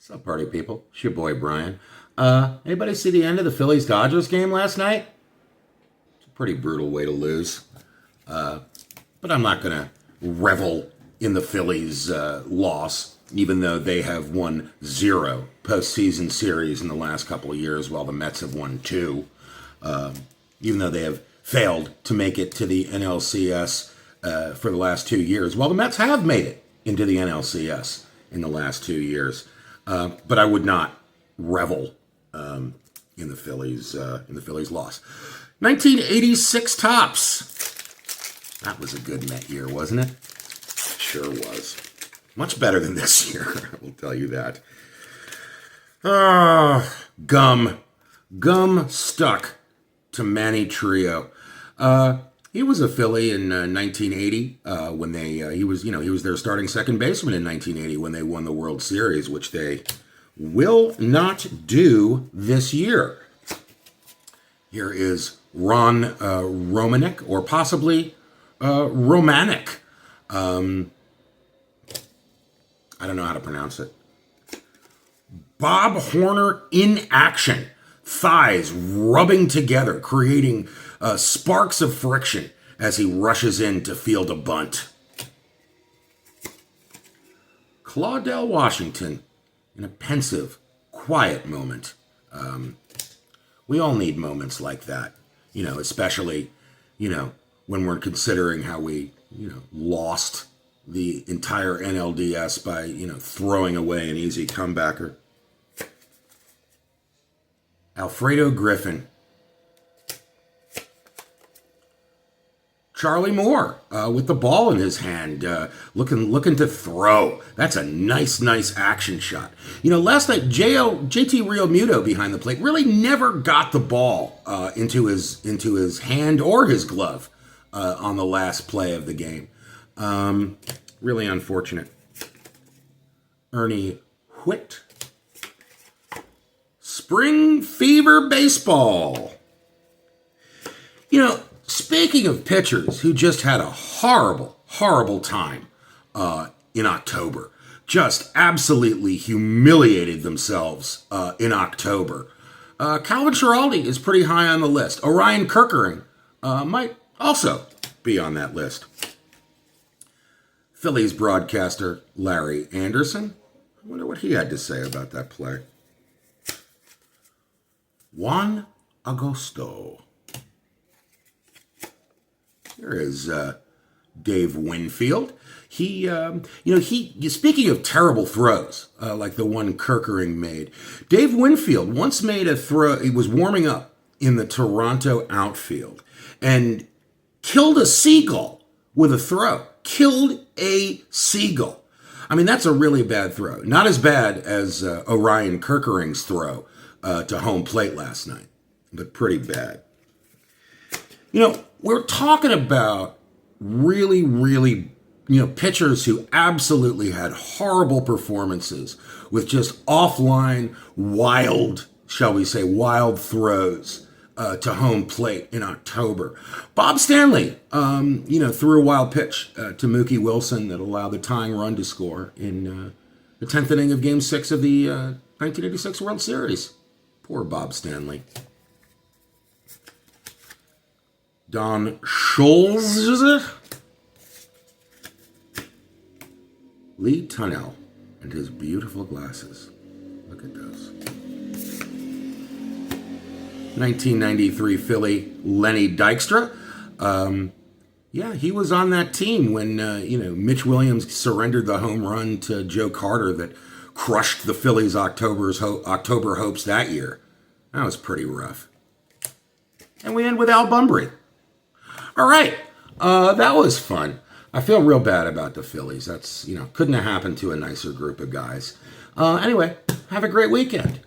What's up, party people? It's your boy, Brian. Anybody see the end of the Phillies-Dodgers game last night? It's a pretty brutal way to lose. But I'm not going to revel in the Phillies' loss, even though they have won 0 postseason series in the last couple of years, while the Mets have won 2. Even though they have failed to make it to the NLCS for the last 2 years, while the Mets have made it into the NLCS in the last 2 years. But I would not revel in the Phillies loss. 1986 tops. That was a good Met year, wasn't it? Sure was. Much better than this year, I will tell you that. Gum stuck to Manny Trio. He was a Philly in 1980 when he was their starting second baseman in 1980 when they won the World Series, which they will not do this year. Here is Ron Romanek, or possibly Romanek. I don't know how to pronounce it. Bob Horner in action. Thighs rubbing together, creating sparks of friction as he rushes in to field a bunt. Claudell Washington in a pensive, quiet moment. We all need moments like that, especially, when we're considering how we, lost the entire NLDS by, throwing away an easy comebacker. Alfredo Griffin. Charlie Moore with the ball in his hand, looking to throw. That's a nice action shot. Last night, JT Realmuto behind the plate really never got the ball into his hand or his glove on the last play of the game. Really unfortunate. Ernie Whitt. Spring Fever Baseball. Speaking of pitchers who just had a horrible time in October, just absolutely humiliated themselves in October, Calvin Schiraldi is pretty high on the list. Orion Kerkering might also be on that list. Phillies broadcaster Larry Anderson. I wonder what he had to say about that play. Juan Agosto. Here is Dave Winfield. He speaking of terrible throws, like the one Kerkering made, Dave Winfield once made a throw. He was warming up in the Toronto outfield and killed a seagull with a throw. Killed a seagull. I mean, that's a really bad throw. Not as bad as Orion Kerkering's throw to home plate last night, but pretty bad. We're talking about really, pitchers who absolutely had horrible performances with just offline, wild throws to home plate in October. Bob Stanley, threw a wild pitch to Mookie Wilson that allowed the tying run to score in the 10th inning of Game 6 of the 1986 World Series. Poor Bob Stanley. Don Scholes. Lee Tunnell and his beautiful glasses. Look at those. 1993 Philly Lenny Dykstra. He was on that team when, Mitch Williams surrendered the home run to Joe Carter that crushed the Phillies' October hopes that year. That was pretty rough. And we end with Al Bunbury. All right, that was fun. I feel real bad about the Phillies. That's, couldn't have happened to a nicer group of guys. Anyway, have a great weekend.